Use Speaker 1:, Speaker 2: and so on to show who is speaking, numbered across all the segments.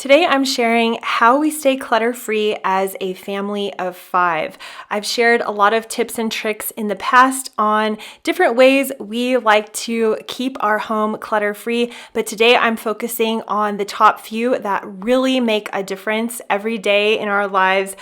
Speaker 1: Today I'm sharing how we stay clutter-free as a family of 5. I've shared a lot of tips and tricks in the past on different ways we like to keep our home clutter-free, but today I'm focusing on the top few that really make a difference every day in our lives.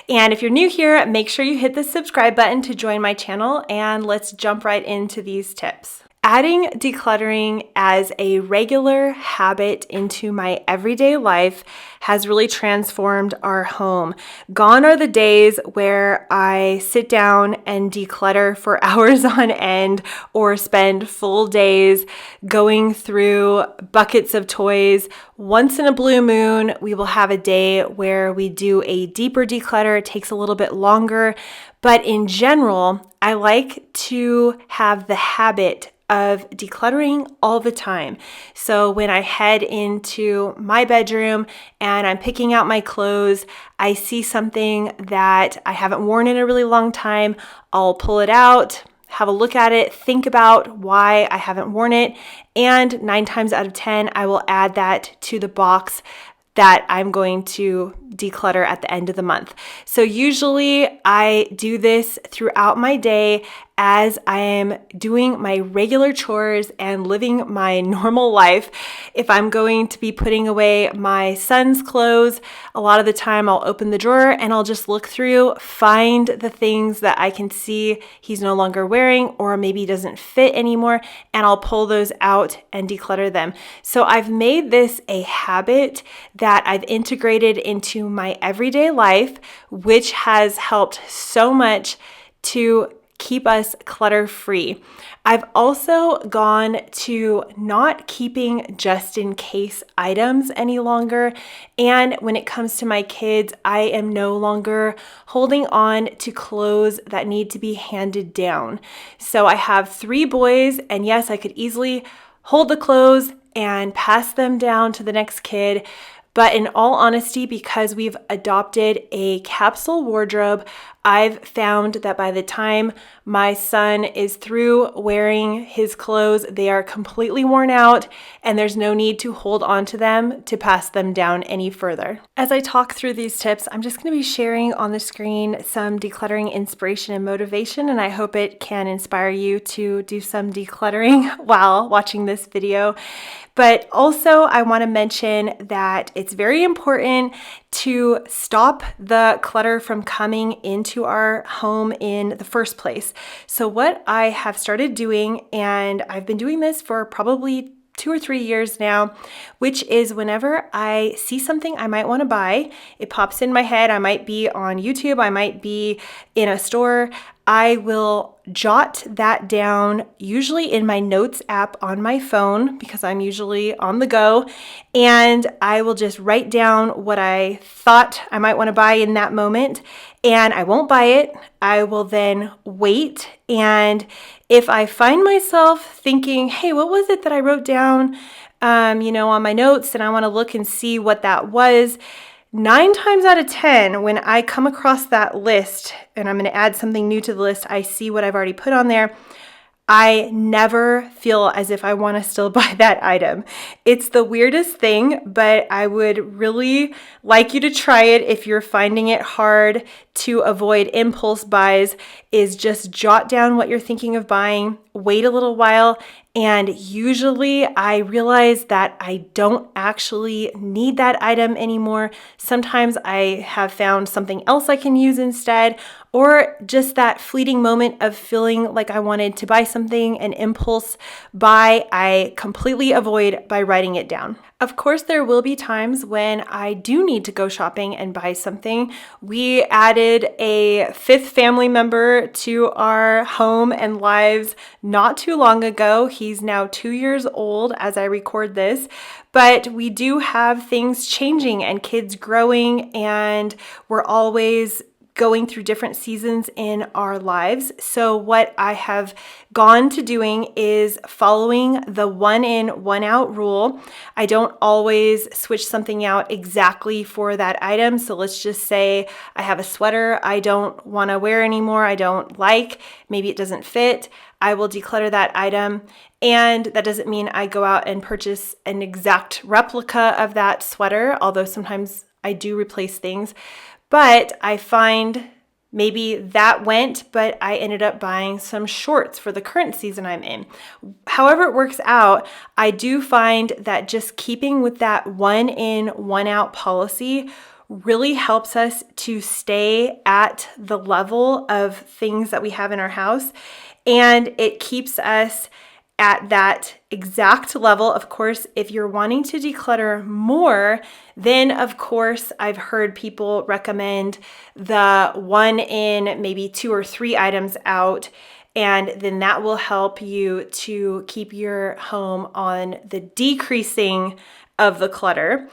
Speaker 1: And if you're new here, make sure you hit the subscribe button to join my channel, and let's jump right into these tips. Adding decluttering as a regular habit into my everyday life has really transformed our home. Gone are the days where I sit down and declutter for hours on end or spend full days going through buckets of toys. Once in a blue moon, we will have a day where we do a deeper declutter. It takes a little bit longer, but in general, I like to have the habit of decluttering all the time. So when I head into my bedroom and I'm picking out my clothes, I see something that I haven't worn in a really long time, I'll pull it out, have a look at it, think about why I haven't worn it, and 9 times out of 10, I will add that to the box that I'm going to declutter at the end of the month. So usually I do this throughout my day as I am doing my regular chores and living my normal life. If I'm going to be putting away my son's clothes, a lot of the time I'll open the drawer and I'll just look through, find the things that I can see he's no longer wearing or maybe doesn't fit anymore, and I'll pull those out and declutter them. So I've made this a habit that I've integrated into my everyday life, which has helped so much to keep us clutter-free. I've also gone to not keeping just in case items any longer. And when it comes to my kids, I am no longer holding on to clothes that need to be handed down. So I have 3 boys, and yes, I could easily hold the clothes and pass them down to the next kid. But in all honesty, because we've adopted a capsule wardrobe, I've found that by the time my son is through wearing his clothes, they are completely worn out and there's no need to hold on to them to pass them down any further. As I talk through these tips, I'm just going to be sharing on the screen some decluttering inspiration and motivation, and I hope it can inspire you to do some decluttering while watching this video. But also, I want to mention that it's very important to stop the clutter from coming into our home in the first place. So what I have started doing, and I've been doing this for probably 2 or 3 years now, which is whenever I see something I might want to buy, it pops in my head. I might be on YouTube, I might be in a store. I will jot that down, usually in my notes app on my phone because I'm usually on the go, and I will just write down what I thought I might want to buy in that moment, and I won't buy it. I will then wait, and if I find myself thinking, hey, what was it that I wrote down on my notes, and I want to look and see what that was, 9 times out of 10, when I come across that list and I'm going to add something new to the list, I see what I've already put on there, I never feel as if I want to still buy that item. It's the weirdest thing, but I would really like you to try it if you're finding it hard to avoid impulse buys, is just jot down what you're thinking of buying, wait a little while, and usually I realize that I don't actually need that item anymore. Sometimes I have found something else I can use instead, or just that fleeting moment of feeling like I wanted to buy something, an impulse buy, I completely avoid by writing it down. Of course, there will be times when I do need to go shopping and buy something. We added a 5th family member to our home and lives not too long ago. He's now 2 years old as I record this, but we do have things changing and kids growing, and we're always going through different seasons in our lives. So what I have gone to doing is following the 1 in, 1 out rule. I don't always switch something out exactly for that item. So let's just say I have a sweater I don't want to wear anymore, I don't like, maybe it doesn't fit. I will declutter that item. And that doesn't mean I go out and purchase an exact replica of that sweater, although sometimes I do replace things. But I find maybe that went, but I ended up buying some shorts for the current season I'm in. However it works out, I do find that just keeping with that 1 in, 1 out policy really helps us to stay at the level of things that we have in our house. And it keeps us at that exact level. Of course, if you're wanting to declutter more, then of course, I've heard people recommend the 1 in, maybe 2 or 3 items out. And then that will help you to keep your home on the decreasing of the clutter.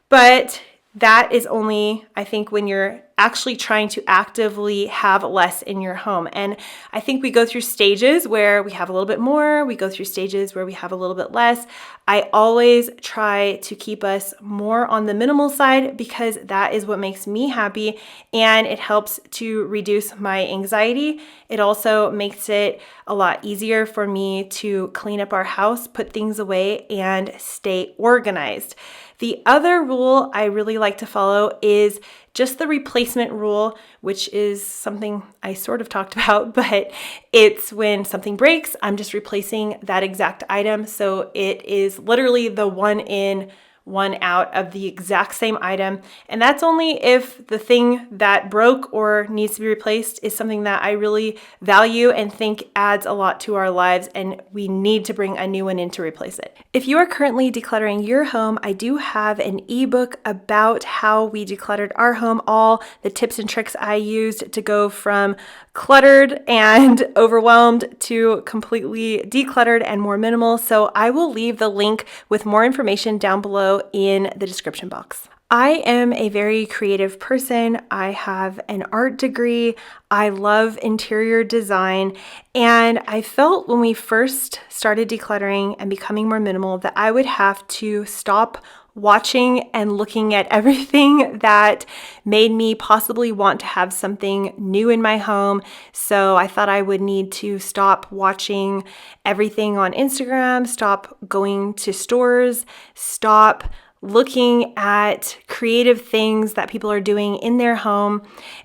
Speaker 1: But that is only, I think, when you're actually trying to actively have less in your home. And I think we go through stages where we have a little bit more, we go through stages where we have a little bit less. I always try to keep us more on the minimal side because that is what makes me happy and it helps to reduce my anxiety. It also makes it a lot easier for me to clean up our house, put things away, and stay organized. The other rule I really like to follow is just the replacement rule, which is something I sort of talked about, but it's when something breaks, I'm just replacing that exact item. So it is literally the 1 in, 1 out of the exact same item. And that's only if the thing that broke or needs to be replaced is something that I really value and think adds a lot to our lives, and we need to bring a new one in to replace it. If you are currently decluttering your home, I do have an ebook about how we decluttered our home, all the tips and tricks I used to go from cluttered and overwhelmed to completely decluttered and more minimal. So I will leave the link with more information down below in the description box. I am a very creative person. I have an art degree. I love interior design. And I felt when we first started decluttering and becoming more minimal that I would have to stop watching and looking at everything that made me possibly want to have something new in my home. So I thought I would need to stop watching everything on Instagram, stop going to stores, stop looking at creative things that people are doing in their home.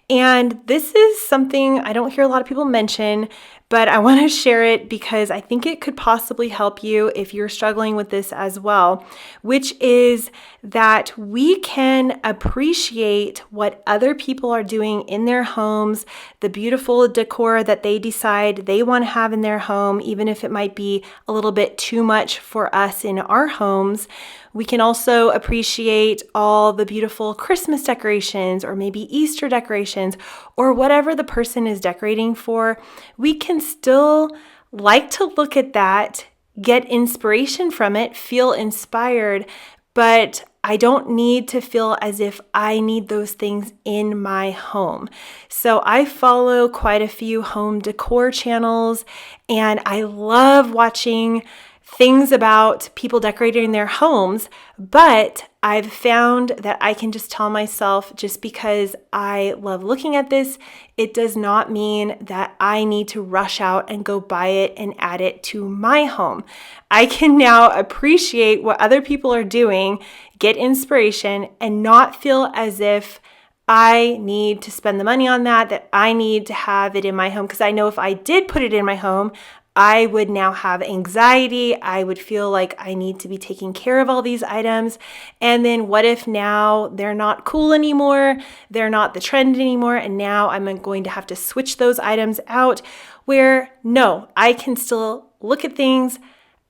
Speaker 1: And this is something I don't hear a lot of people mention, but I want to share it because I think it could possibly help you if you're struggling with this as well, which is that we can appreciate what other people are doing in their homes, the beautiful decor that they decide they want to have in their home, even if it might be a little bit too much for us in our homes. We can also appreciate all the beautiful Christmas decorations or maybe Easter decorations or whatever the person is decorating for. We can still like to look at that, get inspiration from it, feel inspired, but I don't need to feel as if I need those things in my home. So I follow quite a few home decor channels, and I love watching things about people decorating their homes, but I've found that I can just tell myself, just because I love looking at this, it does not mean that I need to rush out and go buy it and add it to my home. I can now appreciate what other people are doing, get inspiration, and not feel as if I need to spend the money on that I need to have it in my home. Because I know if I did put it in my home, I would now have anxiety. I would feel like I need to be taking care of all these items. And then what if now they're not cool anymore? They're not the trend anymore. And now I'm going to have to switch those items out, where no, I can still look at things,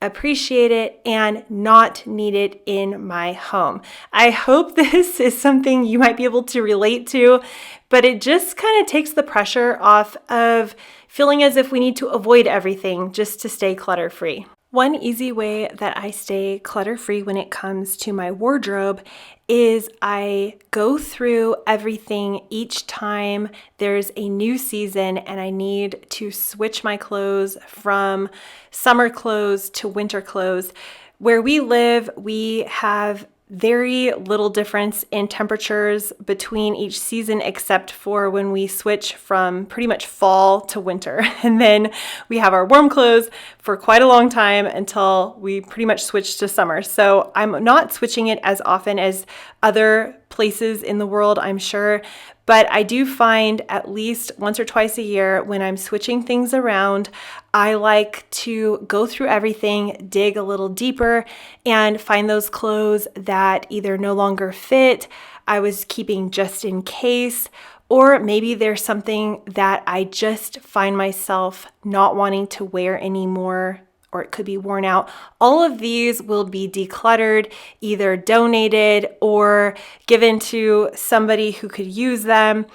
Speaker 1: appreciate it, and not need it in my home. I hope this is something you might be able to relate to, but it just kind of takes the pressure off of feeling as if we need to avoid everything just to stay clutter-free. One easy way that I stay clutter-free when it comes to my wardrobe is I go through everything each time there's a new season and I need to switch my clothes from summer clothes to winter clothes. Where we live, we have very little difference in temperatures between each season except for when we switch from pretty much fall to winter. And then we have our warm clothes for quite a long time until we pretty much switch to summer. So I'm not switching it as often as other places in the world, I'm sure. But I do find at least once or twice a year when I'm switching things around, I like to go through everything, dig a little deeper, and find those clothes that either no longer fit, I was keeping just in case, or maybe there's something that I just find myself not wanting to wear anymore, or it could be worn out. All of these will be decluttered, either donated or given to somebody who could use them.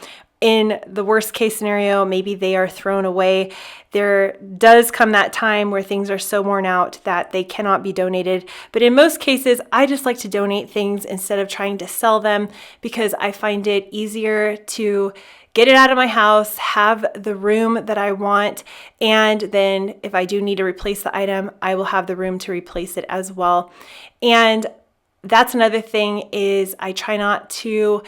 Speaker 1: In the worst case scenario, maybe they are thrown away. There does come that time where things are so worn out that they cannot be donated. But in most cases, I just like to donate things instead of trying to sell them because I find it easier to get it out of my house, have the room that I want, and then if I do need to replace the item, I will have the room to replace it as well. And that's another thing is I try not to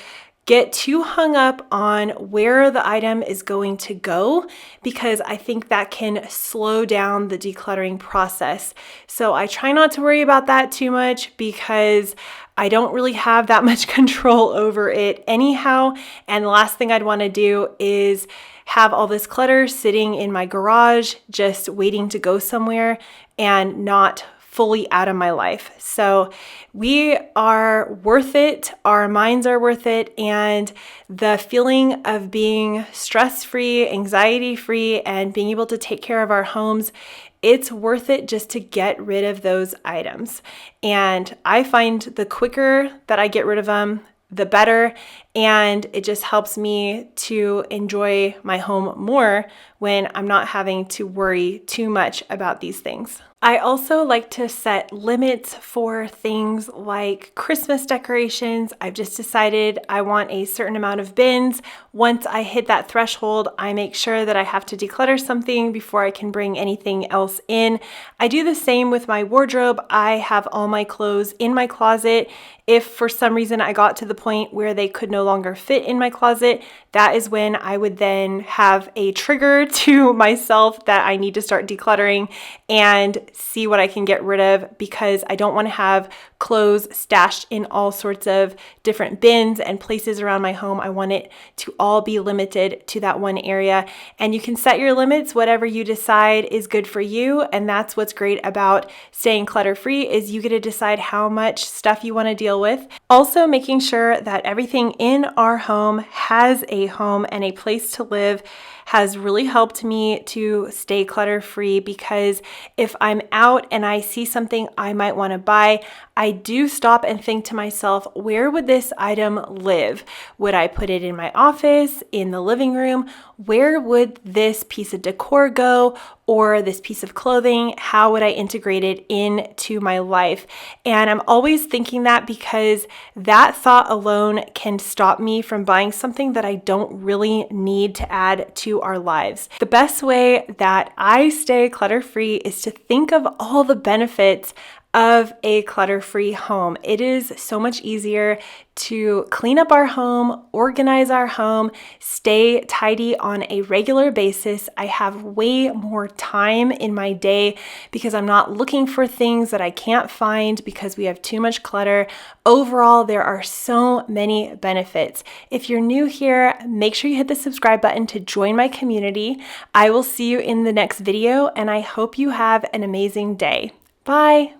Speaker 1: get too hung up on where the item is going to go because I think that can slow down the decluttering process. So I try not to worry about that too much because I don't really have that much control over it anyhow. And the last thing I'd want to do is have all this clutter sitting in my garage, just waiting to go somewhere and not fully out of my life. So we are worth it. Our minds are worth it. And the feeling of being stress-free, anxiety-free, and being able to take care of our homes, it's worth it just to get rid of those items. And I find the quicker that I get rid of them, the better. And it just helps me to enjoy my home more when I'm not having to worry too much about these things. I also like to set limits for things like Christmas decorations. I've just decided I want a certain amount of bins. Once I hit that threshold, I make sure that I have to declutter something before I can bring anything else in. I do the same with my wardrobe. I have all my clothes in my closet. If for some reason I got to the point where they could no longer fit in my closet, that is when I would then have a trigger to myself that I need to start decluttering and see what I can get rid of because I don't want to have clothes stashed in all sorts of different bins and places around my home. I want it to all be limited to that one area. And you can set your limits, whatever you decide is good for you. And that's what's great about staying clutter-free is you get to decide how much stuff you want to deal with. Also making sure that everything in our home has a home and a place to live has really helped me to stay clutter-free because if I'm out and I see something I might want to buy, I do stop and think to myself, where would this item live? Would I put it in my office, in the living room? Where would this piece of decor go? Or this piece of clothing? How would I integrate it into my life? And I'm always thinking that because that thought alone can stop me from buying something that I don't really need to add to our lives. The best way that I stay clutter-free is to think of all the benefits of a clutter-free home. It is so much easier to clean up our home, organize our home, stay tidy on a regular basis. I have way more time in my day because I'm not looking for things that I can't find because we have too much clutter. Overall, there are so many benefits. If you're new here, make sure you hit the subscribe button to join my community. I will see you in the next video, and I hope you have an amazing day. Bye.